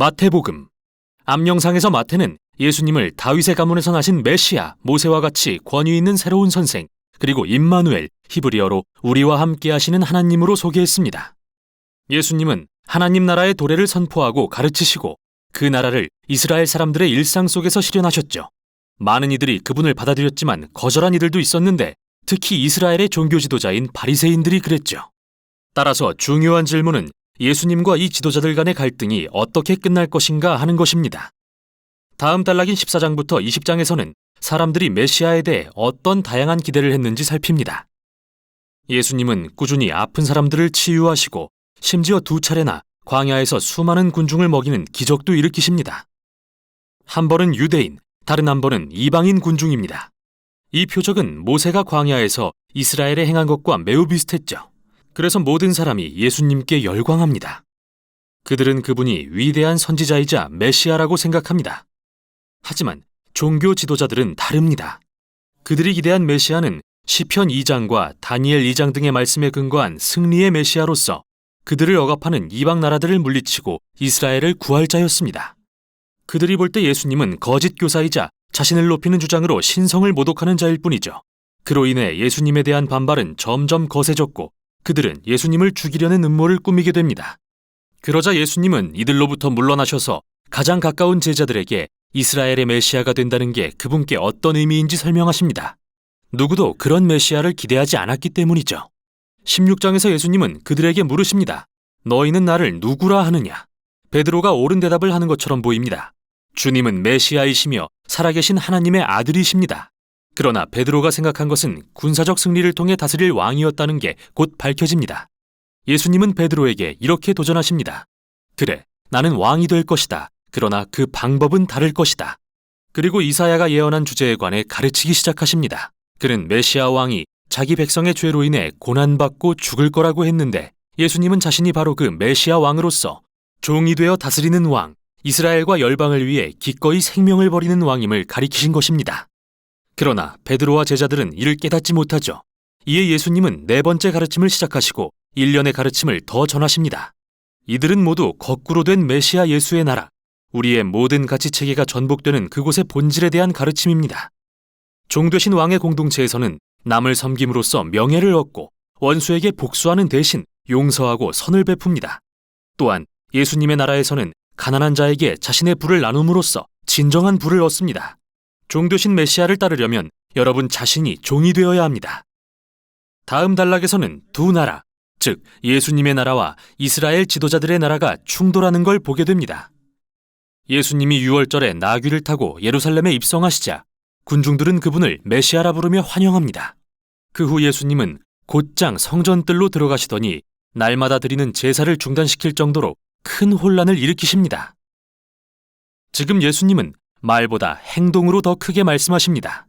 마태복음. 앞영상에서 마태는 예수님을 다윗의 가문에서 나신 메시아, 모세와 같이 권위 있는 새로운 선생, 그리고 임마누엘, 히브리어로 우리와 함께 하시는 하나님으로 소개했습니다. 예수님은 하나님 나라의 도래를 선포하고 가르치시고 그 나라를 이스라엘 사람들의 일상 속에서 실현하셨죠. 많은 이들이 그분을 받아들였지만 거절한 이들도 있었는데 특히 이스라엘의 종교 지도자인 바리새인들이 그랬죠. 따라서 중요한 질문은 예수님과 이 지도자들 간의 갈등이 어떻게 끝날 것인가 하는 것입니다. 다음 단락인 14장부터 20장에서는 사람들이 메시아에 대해 어떤 다양한 기대를 했는지 살핍니다. 예수님은 꾸준히 아픈 사람들을 치유하시고 심지어 2차례나 광야에서 수많은 군중을 먹이는 기적도 일으키십니다. 한 번은 유대인, 다른 한 번은 이방인 군중입니다. 이 표적은 모세가 광야에서 이스라엘에 행한 것과 매우 비슷했죠. 그래서 모든 사람이 예수님께 열광합니다. 그들은 그분이 위대한 선지자이자 메시아라고 생각합니다. 하지만 종교 지도자들은 다릅니다. 그들이 기대한 메시아는 시편 2장과 다니엘 2장 등의 말씀에 근거한 승리의 메시아로서 그들을 억압하는 이방 나라들을 물리치고 이스라엘을 구할 자였습니다. 그들이 볼 때 예수님은 거짓 교사이자 자신을 높이는 주장으로 신성을 모독하는 자일 뿐이죠. 그로 인해 예수님에 대한 반발은 점점 거세졌고 그들은 예수님을 죽이려는 음모를 꾸미게 됩니다. 그러자 예수님은 이들로부터 물러나셔서 가장 가까운 제자들에게 이스라엘의 메시아가 된다는 게 그분께 어떤 의미인지 설명하십니다. 누구도 그런 메시아를 기대하지 않았기 때문이죠. 16장에서 예수님은 그들에게 물으십니다. 너희는 나를 누구라 하느냐? 베드로가 옳은 대답을 하는 것처럼 보입니다. 주님은 메시아이시며 살아계신 하나님의 아들이십니다. 그러나 베드로가 생각한 것은 군사적 승리를 통해 다스릴 왕이었다는 게 곧 밝혀집니다. 예수님은 베드로에게 이렇게 도전하십니다. 그래, 나는 왕이 될 것이다. 그러나 그 방법은 다를 것이다. 그리고 이사야가 예언한 주제에 관해 가르치기 시작하십니다. 그는 메시아 왕이 자기 백성의 죄로 인해 고난받고 죽을 거라고 했는데 예수님은 자신이 바로 그 메시아 왕으로서 종이 되어 다스리는 왕, 이스라엘과 열방을 위해 기꺼이 생명을 버리는 왕임을 가리키신 것입니다. 그러나 베드로와 제자들은 이를 깨닫지 못하죠. 이에 예수님은 4번째 가르침을 시작하시고 1년의 가르침을 더 전하십니다. 이들은 모두 거꾸로 된 메시아 예수의 나라, 우리의 모든 가치체계가 전복되는 그곳의 본질에 대한 가르침입니다. 종되신 왕의 공동체에서는 남을 섬김으로써 명예를 얻고 원수에게 복수하는 대신 용서하고 선을 베풉니다. 또한 예수님의 나라에서는 가난한 자에게 자신의 부를 나눔으로써 진정한 부를 얻습니다. 종되신 메시아를 따르려면 여러분 자신이 종이 되어야 합니다. 다음 단락에서는 두 나라, 즉 예수님의 나라와 이스라엘 지도자들의 나라가 충돌하는 걸 보게 됩니다. 예수님이 유월절에 나귀를 타고 예루살렘에 입성하시자 군중들은 그분을 메시아라 부르며 환영합니다. 그 후 예수님은 곧장 성전뜰로 들어가시더니 날마다 드리는 제사를 중단시킬 정도로 큰 혼란을 일으키십니다. 지금 예수님은 말보다 행동으로 더 크게 말씀하십니다.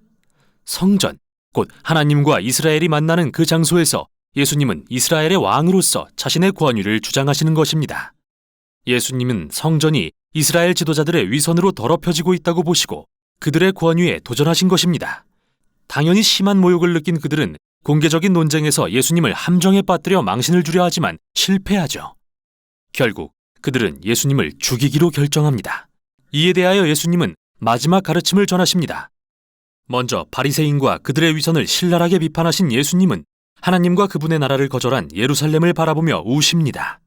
성전, 곧 하나님과 이스라엘이 만나는 그 장소에서 예수님은 이스라엘의 왕으로서 자신의 권위를 주장하시는 것입니다. 예수님은 성전이 이스라엘 지도자들의 위선으로 더럽혀지고 있다고 보시고 그들의 권위에 도전하신 것입니다. 당연히 심한 모욕을 느낀 그들은 공개적인 논쟁에서 예수님을 함정에 빠뜨려 망신을 주려 하지만 실패하죠. 결국 그들은 예수님을 죽이기로 결정합니다. 이에 대하여 예수님은 마지막 가르침을 전하십니다. 먼저 바리새인과 그들의 위선을 신랄하게 비판하신 예수님은 하나님과 그분의 나라를 거절한 예루살렘을 바라보며 우십니다.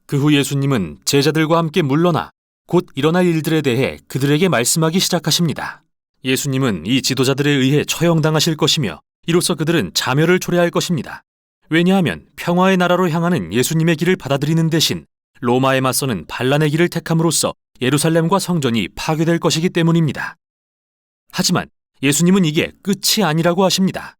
그 후 예수님은 제자들과 함께 물러나 곧 일어날 일들에 대해 그들에게 말씀하기 시작하십니다. 예수님은 이 지도자들에 의해 처형당하실 것이며 이로써 그들은 자멸을 초래할 것입니다. 왜냐하면 평화의 나라로 향하는 예수님의 길을 받아들이는 대신 로마에 맞서는 반란의 길을 택함으로써 예루살렘과 성전이 파괴될 것이기 때문입니다. 하지만 예수님은 이게 끝이 아니라고 하십니다.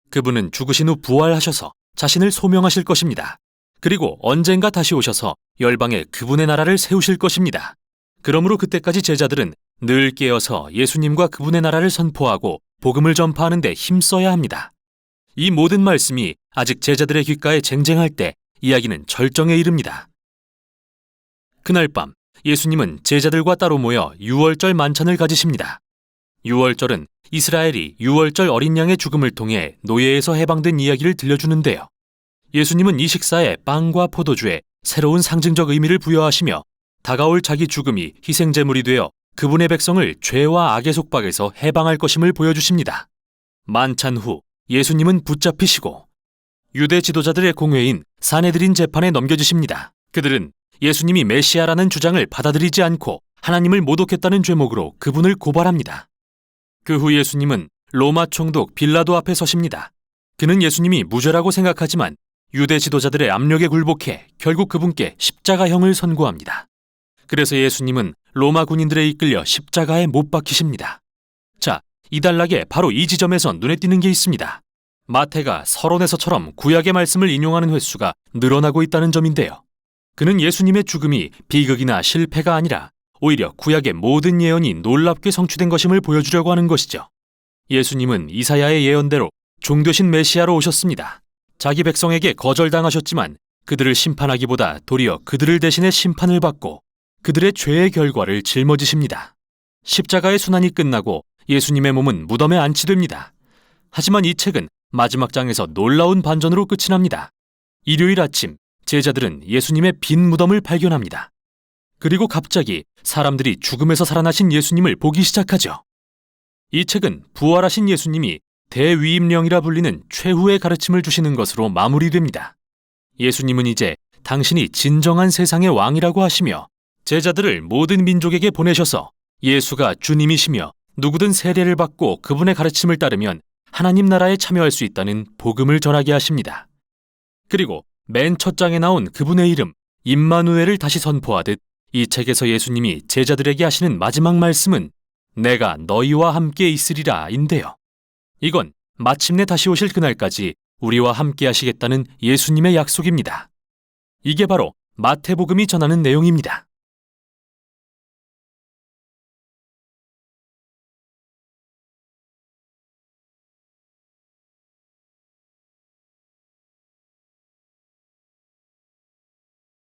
그분은 죽으신 후 부활하셔서 자신을 소명하실 것입니다. 그리고 언젠가 다시 오셔서 열방에 그분의 나라를 세우실 것입니다. 그러므로 그때까지 제자들은 늘 깨어서 예수님과 그분의 나라를 선포하고 복음을 전파하는 데 힘써야 합니다. 이 모든 말씀이 아직 제자들의 귓가에 쟁쟁할 때 이야기는 절정에 이릅니다. 그날 밤 예수님은 제자들과 따로 모여 유월절 만찬을 가지십니다. 유월절은 이스라엘이 유월절 어린 양의 죽음을 통해 노예에서 해방된 이야기를 들려주는데요. 예수님은 이 식사에 빵과 포도주에 새로운 상징적 의미를 부여하시며 다가올 자기 죽음이 희생제물이 되어 그분의 백성을 죄와 악의 속박에서 해방할 것임을 보여주십니다. 만찬 후 예수님은 붙잡히시고 유대 지도자들의 공회인 산헤드린 재판에 넘겨지십니다. 그들은 예수님이 메시아라는 주장을 받아들이지 않고 하나님을 모독했다는 죄목으로 그분을 고발합니다. 그 후 예수님은 로마 총독 빌라도 앞에 서십니다. 그는 예수님이 무죄라고 생각하지만 유대 지도자들의 압력에 굴복해 결국 그분께 십자가형을 선고합니다. 그래서 예수님은 로마 군인들에 이끌려 십자가에 못 박히십니다. 자, 이 단락에 바로 이 지점에서 눈에 띄는 게 있습니다. 마태가 서론에서처럼 구약의 말씀을 인용하는 횟수가 늘어나고 있다는 점인데요. 그는 예수님의 죽음이 비극이나 실패가 아니라 오히려 구약의 모든 예언이 놀랍게 성취된 것임을 보여주려고 하는 것이죠. 예수님은 이사야의 예언대로 종되신 메시아로 오셨습니다. 자기 백성에게 거절당하셨지만 그들을 심판하기보다 도리어 그들을 대신해 심판을 받고 그들의 죄의 결과를 짊어지십니다. 십자가의 순환이 끝나고 예수님의 몸은 무덤에 안치됩니다. 하지만 이 책은 마지막 장에서 놀라운 반전으로 끝이 납니다. 일요일 아침 제자들은 예수님의 빈 무덤을 발견합니다. 그리고 갑자기 사람들이 죽음에서 살아나신 예수님을 보기 시작하죠. 이 책은 부활하신 예수님이 대위임령이라 불리는 최후의 가르침을 주시는 것으로 마무리됩니다. 예수님은 이제 당신이 진정한 세상의 왕이라고 하시며 제자들을 모든 민족에게 보내셔서 예수가 주님이시며 누구든 세례를 받고 그분의 가르침을 따르면 하나님 나라에 참여할 수 있다는 복음을 전하게 하십니다. 그리고 맨 첫 장에 나온 그분의 이름 임마누엘을 다시 선포하듯 이 책에서 예수님이 제자들에게 하시는 마지막 말씀은 내가 너희와 함께 있으리라 인데요. 이건 마침내 다시 오실 그날까지 우리와 함께 하시겠다는 예수님의 약속입니다. 이게 바로 마태복음이 전하는 내용입니다.